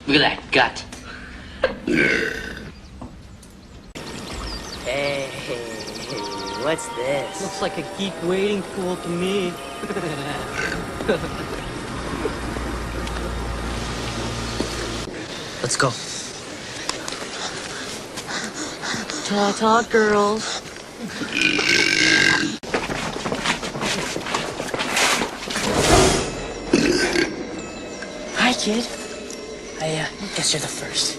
Look at that gut. Hey, what's this? Looks like a geek wading pool to me. Let's go. Ta-ta, girls. Hi, kid. I guess you're the first.